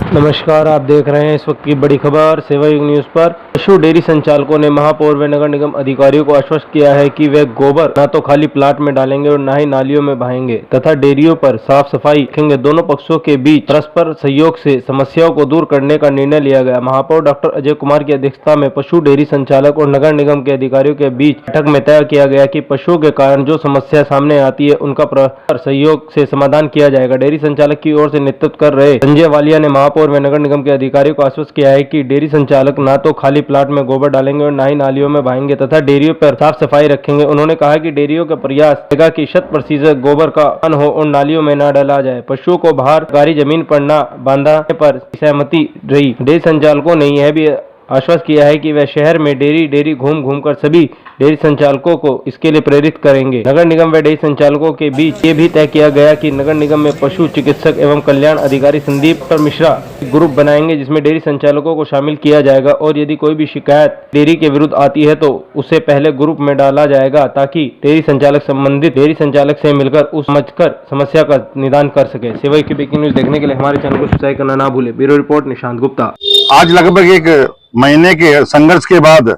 नमस्कार, आप देख रहे हैं इस वक्त की बड़ी खबर सेवा युग न्यूज पर। पशु डेयरी संचालकों ने महापौर व नगर निगम अधिकारियों को आश्वस्त किया है कि वे गोबर न तो खाली प्लाट में डालेंगे और न ही नालियों में बहाएंगे तथा डेयरियों पर साफ सफाई रखेंगे। दोनों पक्षों के बीच परस्पर सहयोग से समस्याओं को दूर करने का निर्णय लिया गया। महापौर डॉक्टर अजय कुमार की अध्यक्षता में पशु डेयरी संचालक और नगर निगम के अधिकारियों के बीच बैठक में तय किया गया कि पशुओं के कारण जो समस्या सामने आती है उनका परस्पर सहयोग से समाधान किया जाएगा। डेयरी संचालक की ओर से नेतृत्व कर रहे संजय वालिया ने महापौर व नगर निगम के अधिकारियों को आश्वस्त किया है कि डेयरी संचालक न तो खाली प्लाट में गोबर डालेंगे और न ही नालियों में बहाएंगे तथा डेयरियों पर साफ सफाई रखेंगे। उन्होंने कहा कि डेयरियों का प्रयास रहेगा कि 100% गोबर का न हो और नालियों में न डाला जाए। पशुओं को बाहर सरकारी जमीन पर न बांधने पर सहमति रही। डेयरी संचालकों ने यह भी आश्वस्त किया है कि वह शहर में डेयरी घूम कर सभी डेयरी संचालकों को इसके लिए प्रेरित करेंगे। नगर निगम व डेयरी संचालकों के बीच ये भी तय किया गया कि नगर निगम में पशु चिकित्सक एवं कल्याण अधिकारी संदीप मिश्रा ग्रुप बनाएंगे जिसमें डेयरी संचालकों को शामिल किया जाएगा और यदि कोई भी शिकायत डेयरी के विरुद्ध आती है तो उसे पहले ग्रुप में डाला जाएगा ताकि डेयरी संचालक संबंधित डेयरी संचालक से मिलकर उस समझकर समस्या का निदान कर सके। सेवा की ब्रेकिंग न्यूज देखने के लिए हमारे चैनल को सब्सक्राइब करना ना भूले। Bureau report Nishant Gupta. आज लगभग एक महीने के संघर्ष के बाद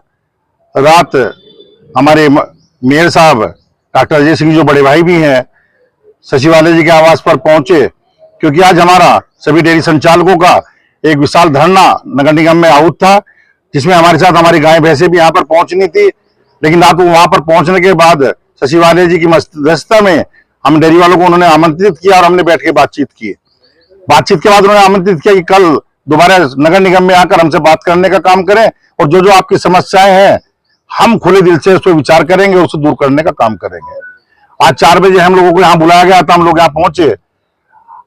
रात हमारे मेयर साहब डॉक्टर अजय सिंह जो बड़े भाई भी हैं सचिवालय जी के आवास पर पहुंचे, क्योंकि आज हमारा सभी डेयरी संचालकों का एक विशाल धरना नगर निगम में आहूत था, जिसमें हमारे साथ हमारी गाय भैंसे भी यहाँ पर पहुंचनी थी। लेकिन रात को वहां पर पहुंचने के बाद सचिवालय जी की मध्यस्थता में हम डेयरी वालों को उन्होंने आमंत्रित किया और हमने बैठ के बातचीत की। बातचीत के बाद उन्होंने आमंत्रित किया कि कल दोबारा नगर निगम में आकर हमसे बात करने का काम करें और जो जो आपकी समस्याएं हैं हम खुले दिल से उस पर विचार करेंगे, उसे दूर करने का काम करेंगे। आज 4 बजे हम लोगों को यहाँ बुलाया गया था, हम लोग यहाँ पहुंचे।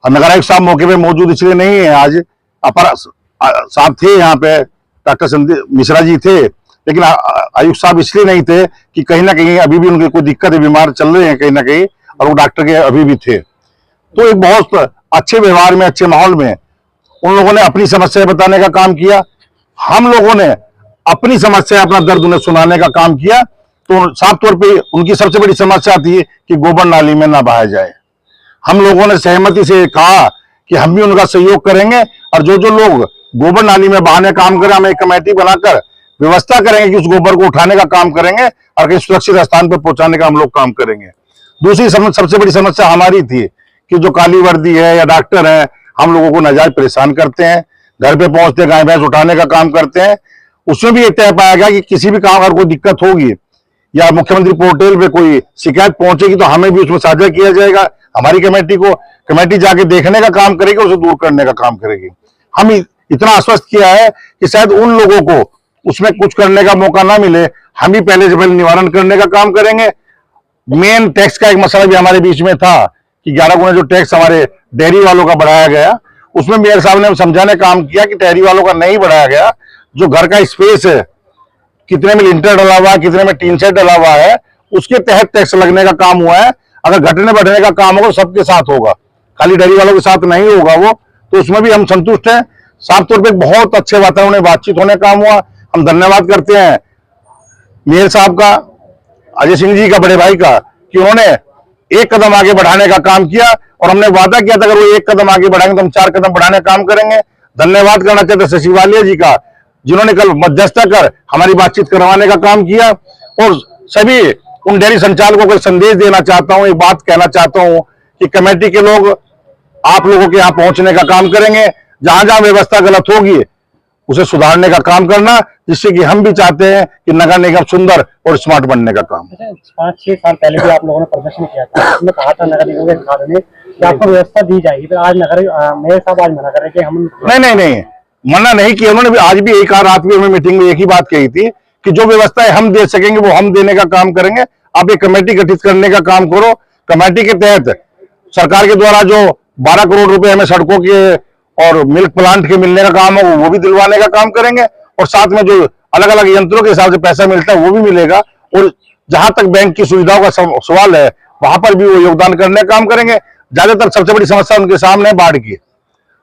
नगर आयुक्त साहब मौके पे मौजूद इसलिए नहीं है, आज अपर साहब थे यहाँ पे, डॉक्टर संदीप मिश्रा जी थे, लेकिन आयुक्त साहब इसलिए नहीं थे कि कहीं ना कहीं अभी भी उनकी कोई दिक्कत है, बीमार चल रहे हैं कहीं ना कहीं, और वो डॉक्टर के अभी भी थे। तो एक बहुत अच्छे व्यवहार में, अच्छे माहौल में उन लोगों ने अपनी समस्या बताने का काम किया, हम लोगों ने अपनी समस्या, अपना दर्द उन्हें सुनाने का काम किया। तो साफ तौर पे उनकी सबसे बड़ी समस्या थी कि गोबर नाली में ना बहाया जाए। हम लोगों ने सहमति से कहा कि हम भी उनका सहयोग करेंगे और जो जो लोग गोबर नाली में बहाने काम करें, हम एक कमेटी बनाकर व्यवस्था करेंगे कि उस गोबर को उठाने का काम करेंगे और कहीं सुरक्षित स्थान पर पहुंचाने का हम लोग काम करेंगे। दूसरी सबसे बड़ी समस्या हमारी थी कि जो काली वर्दी है या डॉक्टर है हम लोगों को नाजायज परेशान करते हैं, घर पे पहुंचते गाय भैंस उठाने का काम करते हैं। उसमें भी तय पाया गया कि किसी भी काम अगर कोई दिक्कत होगी या मुख्यमंत्री पोर्टल पे कोई शिकायत पहुंचेगी तो हमें भी उसमें साझा किया जाएगा। हमारी कमेटी जाके देखने का काम करेगी, उसे दूर करने का काम करेगी। हम इतना आश्वस्त किया है कि शायद उन लोगों को उसमें कुछ करने का मौका ना मिले, हम ही पहले से पहले निवारण करने का काम करेंगे। मेन टैक्स का एक मसला भी हमारे बीच में था कि 11 गुना जो टैक्स हमारे डेयरी वालों का बढ़ाया गया, उसमें मेयर साहब ने समझाने काम किया कि डेयरी वालों का नहीं बढ़ाया गया, जो घर का स्पेस है, कितने में लिंटर डला हुआ है, कितने में टीन सेट डला हुआ है, उसके तहत टैक्स लगने का काम हुआ है। अगर घटने बढ़ने का काम होगा सबके साथ होगा, खाली डेयरी वालों के साथ नहीं होगा वो, तो उसमें भी हम संतुष्ट हैं। साफ तौर पर बहुत अच्छे वातावरण में बातचीत होने का काम हुआ। हम धन्यवाद करते हैं मेयर साहब का, अजय सिंह जी का, बड़े भाई का, कि उन्होंने एक कदम आगे बढ़ाने का काम किया और हमने वादा किया था अगर वो एक कदम आगे बढ़ाएंगे तो हम 4 कदम बढ़ाने का काम करेंगे। धन्यवाद करना चाहते सचिवालय जी का, जिन्होंने कल मध्यस्थता कर हमारी बातचीत करवाने का काम किया। और सभी उन डेयरी संचालकों को संदेश देना चाहता हूं, एक बात कहना चाहता हूं कि कमेटी के लोग आप लोगों के यहाँ पहुंचने का काम करेंगे, जहां जहां व्यवस्था गलत होगी उसे सुधारने का काम करना, जिससे कि हम भी चाहते हैं कि नगर निगम सुंदर और स्मार्ट बनने का काम। 5-6 साल पहले भी आप लोगों ने प्रदर्शन किया था, उसमें कहा था नगर निगम के अधिकारियों ने कि आपको व्यवस्था दी जाएगी, फिर आज मेयर साहब आज मना कर रहे कि हम नहीं मना नहीं किया उन्होंने। आज भी एक रात भी हमें मीटिंग में एक ही बात कही थी कि जो व्यवस्थाएं हम दे सकेंगे वो हम देने का काम करेंगे। आप एक कमेटी गठित करने का काम करो, कमेटी के तहत सरकार के द्वारा जो 12 करोड़ रुपए हमें सड़कों के और मिल्क प्लांट के मिलने का काम है वो भी दिलवाने का काम करेंगे, और साथ में जो अलग अलग यंत्रों के हिसाब से पैसा मिलता है वो भी मिलेगा। और जहां तक बैंक की सुविधाओं का सवाल है वहां पर भी वो योगदान करने का काम करेंगे। ज्यादातर सबसे बड़ी समस्या उनके सामने बाढ़ की।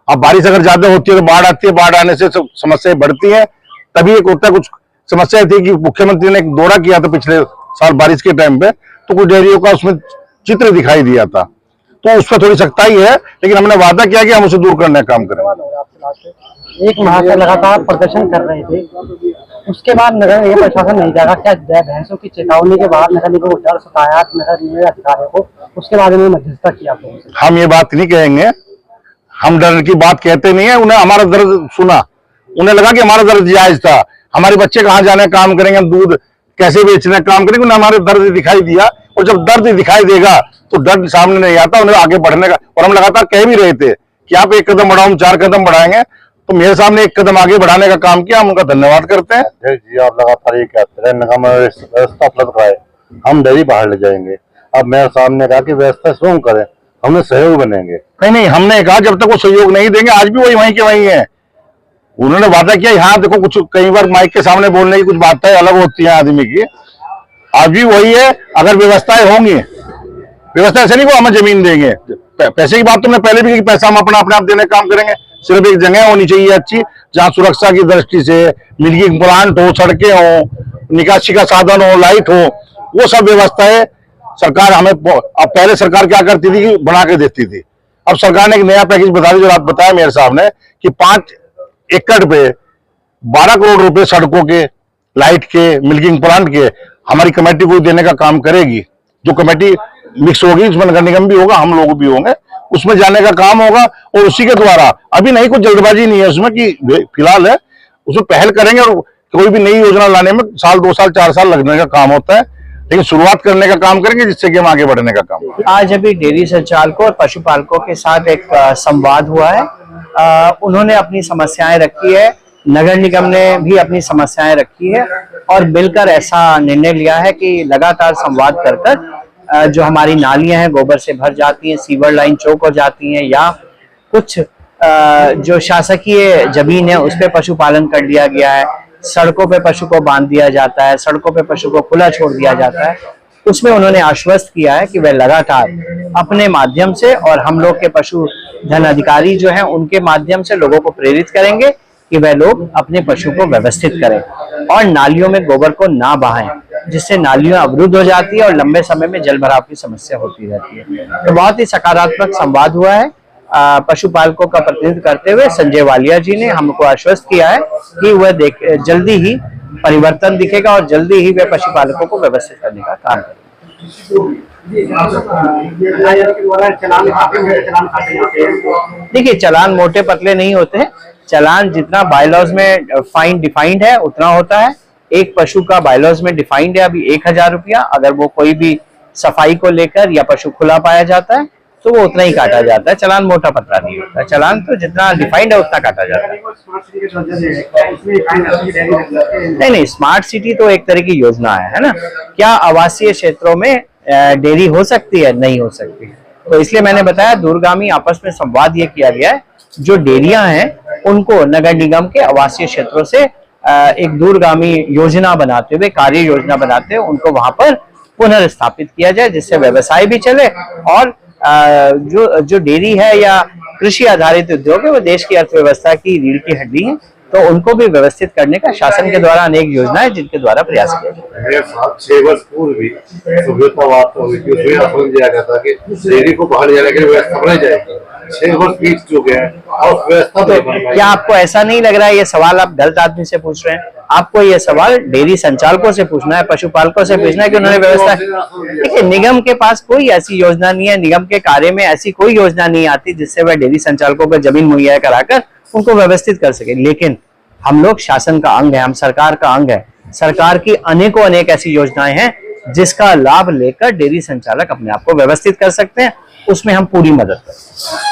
अब बारिश अगर ज्यादा होती है तो बाढ़ आती है, बाढ़ आने से समस्याएं बढ़ती हैं। तभी एक होता कुछ समस्या थी कि मुख्यमंत्री ने एक दौरा किया था पिछले साल बारिश के टाइम पे, तो कुछ डेयरियों का उसमें चित्र दिखाई दिया था, तो उस पर थोड़ी सख्ताई है, लेकिन हमने वादा किया कि हम उसे दूर करने का काम करेंगे। बात पे। एक माह से लगातार प्रदर्शन कर रहे थे, उसके बाद नगर निगम प्रशासन नहीं जागा। क्या भैंसों की चेतावनी के बाद नगर निगम को डर सताया नगर निगम अधिकारियों को, उसके बाद उन्होंने मध्यस्थता किया? हम ये बात नहीं कहेंगे, हम डर की बात कहते नहीं है। उन्हें हमारा दर्द सुना, उन्हें लगा कि हमारा दर्द जायज था। हमारे बच्चे कहाँ जाने काम करेंगे, हम दूध कैसे बेचने काम करेंगे, उन्हें हमारे दर्द दिखाई दिया। और जब दर्द दिखाई देगा तो डर सामने नहीं आता, उन्हें आगे बढ़ने का। और हम लगातार कह भी रहे थे कि आप एक कदम बढ़ाओ, हम 4 कदम बढ़ाएंगे। तो मेरे सामने एक कदम आगे बढ़ाने का काम किया, हम उनका धन्यवाद करते हैं। जी आप लगातार ये कहते रहे निगम व्यवस्था उपलब्ध कराए, हम डेयरी बाहर ले जाएंगे। अब मेयर साहब ने कहा कि व्यवस्था स्वयं करें, हमने सहयोग बनेंगे। नहीं, हमने कहा जब तक वो सहयोग नहीं देंगे, आज भी वही के वही है। उन्होंने वादा किया। हाँ देखो, कुछ कई बार माइक के सामने बोलने की कुछ बातें अलग होती हैं आदमी की, आज भी वही है। अगर व्यवस्थाएं होंगी, व्यवस्था ऐसे नहीं को हमें जमीन देंगे। पैसे की बात तुमने पहले भी की, पैसा हम अपने आप देने का काम करेंगे। सिर्फ एक जगह होनी चाहिए अच्छी, जहाँ सुरक्षा की दृष्टि से मिल्किंग प्लांट हो, सड़कें हो, निकासी का साधन हो, लाइट हो, वो सब व्यवस्था है। सरकार हमें, अब पहले सरकार क्या करती थी कि बना के देती थी। अब सरकार ने एक नया पैकेज बता दिया, जो रात बताया मेयर साहब ने, कि 5 एकड़ पे 12 करोड़ रुपए सड़कों के, लाइट के, मिल्किंग प्लांट के हमारी कमेटी को देने का काम करेगी। जो कमेटी मिक्स होगी, उसमें नगर निगम भी होगा, हम लोग भी होंगे, उसमें जाने का काम होगा। और उसी के द्वारा, अभी नहीं, कुछ जल्दबाजी नहीं है उसमें कि फिलहाल है, उसमें पहल करेंगे। और कोई भी नई योजना लाने में साल, 2 साल, 4 साल लगने का काम होता है, लेकिन शुरुआत करने का काम करेंगे, जिससे कि हम आगे बढ़ने का काम। आज अभी डेयरी संचालकों और पशुपालकों के साथ एक संवाद हुआ है। उन्होंने अपनी समस्याएं रखी है, नगर निगम ने भी अपनी समस्याएं रखी है, और मिलकर ऐसा निर्णय लिया है कि लगातार संवाद कर कर जो हमारी नालियां हैं गोबर से भर जाती हैं, सीवर लाइन चौक हो जाती हैं, या कुछ जो शासकीय जमीन है उस पे पशुपालन कर लिया गया है, सड़कों पे पशु को बांध दिया जाता है, सड़कों पे पशु को खुला छोड़ दिया जाता है, उसमें उन्होंने आश्वस्त किया है कि वह लगातार अपने माध्यम से और हम लोग के पशुधन अधिकारी जो हैं उनके माध्यम से लोगों को प्रेरित करेंगे कि वह लोग अपने पशु को व्यवस्थित करें और नालियों में गोबर को ना बहाएं, जिससे नालियां अवरुद्ध हो जाती है और लंबे समय में जल भराव की समस्या होती रहती है। तो बहुत ही सकारात्मक संवाद हुआ है। पशुपालकों का प्रतिनिधित्व करते हुए संजय वालिया जी ने हमको आश्वस्त किया है कि वह जल्दी ही परिवर्तन दिखेगा और जल्दी ही वे पशुपालकों को व्यवस्थित करने का काम करेंगे। देखिए, चलान मोटे पतले नहीं होते हैं। चलान जितना बायलॉज में फाइन डिफाइंड है उतना होता है। एक पशु का बायलॉज में डिफाइंड है अभी 1000 रुपया। अगर वो कोई भी सफाई को लेकर या पशु खुला पाया जाता है तो वो उतना ही काटा जाता है। चलान मोटा पतला नहीं होता। चलान तो जितना डिफाइंड है उतना काटा जाता है। नहीं, स्मार्ट सिटी तो एक तरह की योजना है ना। क्या आवासीय क्षेत्रों में डेयरी हो सकती है? नहीं हो सकती। तो इसलिए मैंने बताया दूरगामी आपस में संवाद ये किया गया है, जो डेयरियां हैं उनको नगर निगम के आवासीय क्षेत्रों से एक दूरगामी योजना बनाते हुए, कार्य योजना बनाते हुए उनको वहां पर पुनर्स्थापित किया जाए, जिससे व्यवसाय भी चले और जो डेयरी है या कृषि आधारित उद्योग है वो देश की अर्थव्यवस्था की रीढ़ की हड्डी है। तो उनको भी व्यवस्थित करने का शासन के द्वारा अनेक योजनाएं जिनके द्वारा प्रयास किया जाए। 6 वर्ष पूर्व भी डेयरी को बाहर जाने के लिए व्यवस्था बनाई जाएगी। 6 वर्ष बीत चुके हैं और व्यवस्था नहीं बन पाई। क्या आपको ऐसा नहीं लग रहा है ये सवाल आप गलत आदमी से पूछ रहे हैं? आपको ये सवाल डेयरी संचालकों से पूछना है, पशुपालकों से पूछना है कि उन्होंने व्यवस्था। देखिए, निगम के पास कोई ऐसी योजना नहीं है, निगम के कार्य में ऐसी कोई योजना नहीं आती जिससे वह डेयरी संचालकों को जमीन मुहैया कराकर उनको व्यवस्थित कर सके। लेकिन हम लोग शासन का अंग है, हम सरकार का अंग है। सरकार की अनेक ऐसी योजनाएं हैं जिसका लाभ लेकर डेयरी संचालक अपने आप को व्यवस्थित कर सकते हैं। उसमें हम पूरी मदद करें।